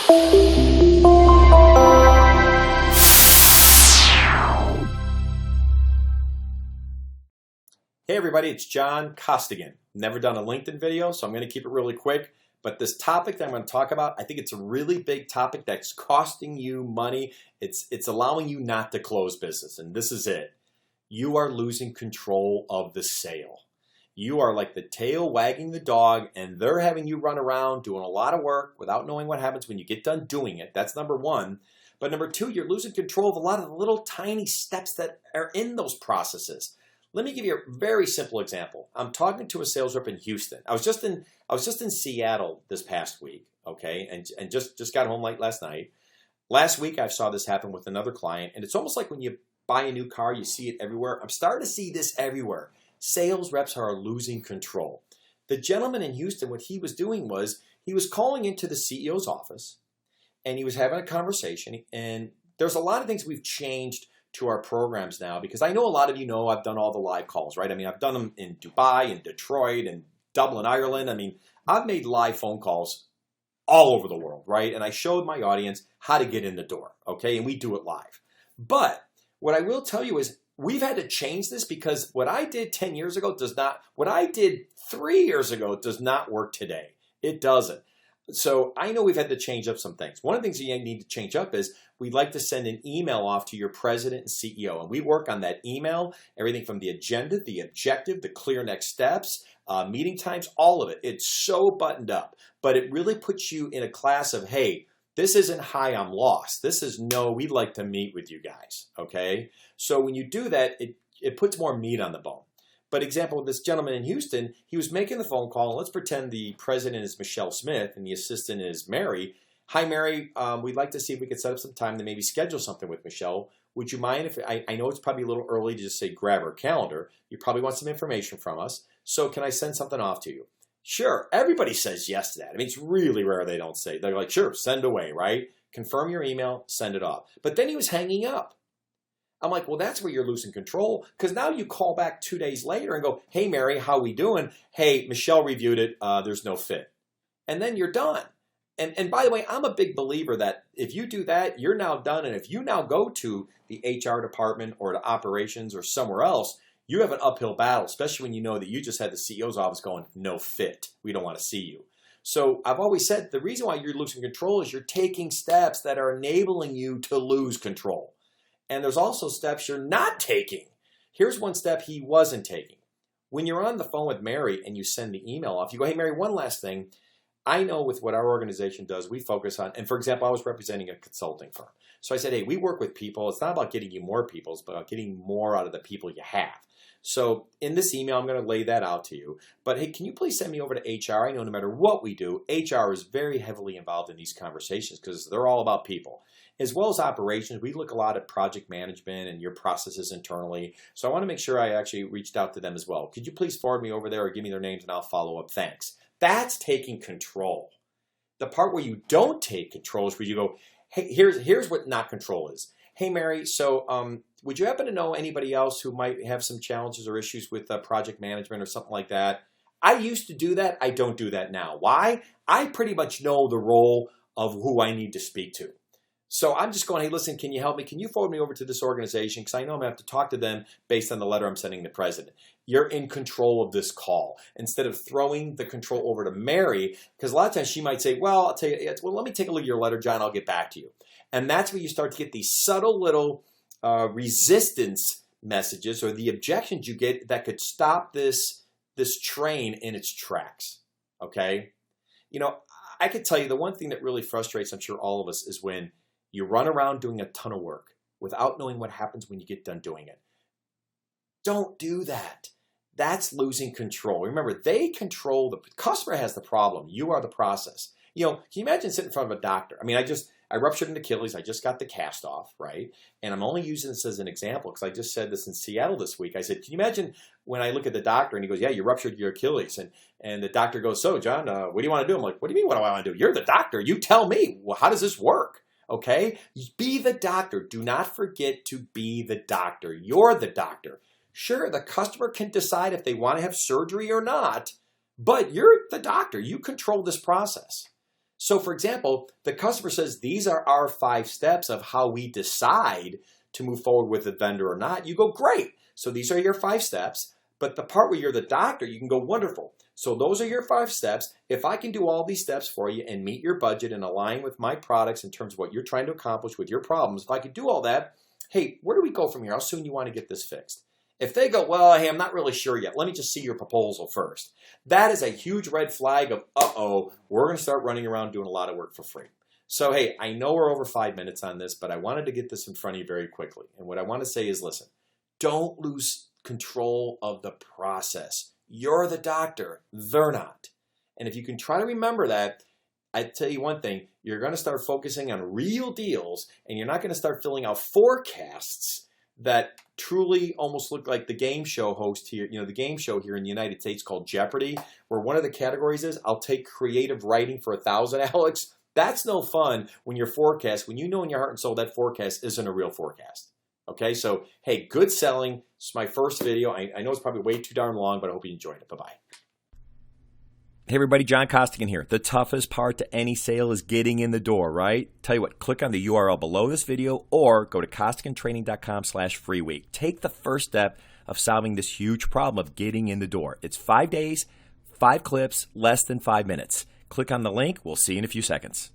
Hey everybody, it's John Costigan. Never done a LinkedIn video, so I'm going to keep it really quick. But this topic that I'm going to talk about, I think it's a really big topic that's costing you money. It's allowing you not to close business, and this is it. You are losing control of the sale. You are like the tail wagging the dog, and they're having you run around doing a lot of work without knowing what happens when you get done doing it. That's number one. But number two, you're losing control of a lot of the little tiny steps that are in those processes. Let me give you a very simple example. I'm talking to a sales rep in Houston. I was just in Seattle this past week, okay, and just got home late last night. Last week I saw this happen with another client, and it's almost like when you buy a new car, you see it everywhere. I'm starting to see this everywhere. Sales reps are losing control. The gentleman in Houston, what he was doing was he was calling into the CEO's office, and he was having a conversation, and there's a lot of things we've changed to our programs now, because I know a lot of you know I've done all the live calls, right? I mean, I've done them in Dubai and Detroit and Dublin, Ireland. I mean, I've made live phone calls all over the world, right? And I showed my audience how to get in the door, okay? And we do it live. But what I will tell you is we've had to change this, because what I did 10 years ago what I did 3 years ago does not work today. It doesn't. So I know we've had to change up some things. One of the things you need to change up is we'd like to send an email off to your president and CEO. And we work on that email, everything from the agenda, the objective, the clear next steps, meeting times, all of it. It's so buttoned up. But it really puts you in a class of, hey, this isn't hi, I'm lost. This is no, we'd like to meet with you guys, okay? So when you do that, it puts more meat on the bone. But example, this gentleman in Houston, he was making the phone call. And let's pretend the president is Michelle Smith and the assistant is Mary. Hi, Mary. We'd like to see if we could set up some time to maybe schedule something with Michelle. Would you mind if I know it's probably a little early to just say grab her calendar. You probably want some information from us. So can I send something off to you? Sure. Everybody says yes to that. I mean, it's really rare they don't say. They're like, sure, send away, right? Confirm your email, send it off. But then he was hanging up. I'm like, well, that's where you're losing control, because now you call back 2 days later and go, hey, Mary, how we doing? Hey, Michelle reviewed it. There's no fit. And then you're done. And by the way, I'm a big believer that if you do that, you're now done. And if you now go to the HR department or to operations or somewhere else, you have an uphill battle, especially when you know that you just had the CEO's office going, no fit. We don't want to see you. So I've always said the reason why you're losing control is you're taking steps that are enabling you to lose control. And there's also steps you're not taking. Here's one step he wasn't taking. When you're on the phone with Mary and you send the email off, you go, hey, Mary, one last thing. I know with what our organization does, we focus on, and for example, I was representing a consulting firm. So I said, hey, we work with people. It's not about getting you more people, it's about getting more out of the people you have. So in this email, I'm going to lay that out to you. But hey, can you please send me over to HR? I know no matter what we do, HR is very heavily involved in these conversations because they're all about people. As well as operations, we look a lot at project management and your processes internally. So I want to make sure I actually reached out to them as well. Could you please forward me over there or give me their names and I'll follow up? Thanks. That's taking control. The part where you don't take control is where you go, hey, here's what not control is. Hey, Mary, so would you happen to know anybody else who might have some challenges or issues with project management or something like that? I used to do that. I don't do that now. Why? I pretty much know the role of who I need to speak to. So I'm just going, hey, listen, can you help me? Can you forward me over to this organization? Because I know I'm going to have to talk to them based on the letter I'm sending the president. You're in control of this call. Instead of throwing the control over to Mary, because a lot of times she might say, well, I'll tell you, well, let me take a look at your letter, John. I'll get back to you. And that's where you start to get these subtle little resistance messages or the objections you get that could stop this train in its tracks, okay? You know, I could tell you the one thing that really frustrates, I'm sure all of us, is when you run around doing a ton of work without knowing what happens when you get done doing it. Don't do that. That's losing control. Remember, they control, the customer has the problem. You are the process. You know, can you imagine sitting in front of a doctor? I mean, I ruptured an Achilles. I just got the cast off, right? And I'm only using this as an example because I just said this in Seattle this week. I said, can you imagine when I look at the doctor and he goes, yeah, you ruptured your Achilles. And the doctor goes, so John, what do you want to do? I'm like, what do you mean what do I want to do? You're the doctor. You tell me. Well, how does this work? Okay? Be the doctor. Do not forget to be the doctor. You're the doctor. Sure, the customer can decide if they want to have surgery or not, but you're the doctor. You control this process. So for example, the customer says, these are our 5 steps of how we decide to move forward with a vendor or not. You go, great. So these are your 5 steps. But the part where you're the doctor, you can go, wonderful. So those are your 5 steps. If I can do all these steps for you and meet your budget and align with my products in terms of what you're trying to accomplish with your problems, if I could do all that, hey, where do we go from here? How soon you want to get this fixed? If they go, well, hey, I'm not really sure yet. Let me just see your proposal first. That is a huge red flag of, uh-oh, we're going to start running around doing a lot of work for free. So, hey, I know we're over 5 minutes on this, but I wanted to get this in front of you very quickly. And what I want to say is, listen, don't lose control of the process. You're the doctor. They're not. And if you can try to remember that, I tell you one thing, you're going to start focusing on real deals, and you're not going to start filling out forecasts that truly almost look like the game show host here, the game show here in the United States called Jeopardy, where one of the categories is, I'll take creative writing for 1,000, Alex. That's no fun when your forecast, when you know in your heart and soul that forecast isn't a real forecast. Okay, so hey, good selling. It's my first video. I know it's probably way too darn long, but I hope you enjoyed it. Bye-bye. Hey everybody, John Costigan here. The toughest part to any sale is getting in the door, right? Tell you what, click on the URL below this video or go to costigantraining.com/free week. Take the first step of solving this huge problem of getting in the door. It's 5 days, 5 clips, less than 5 minutes. Click on the link. We'll see you in a few seconds.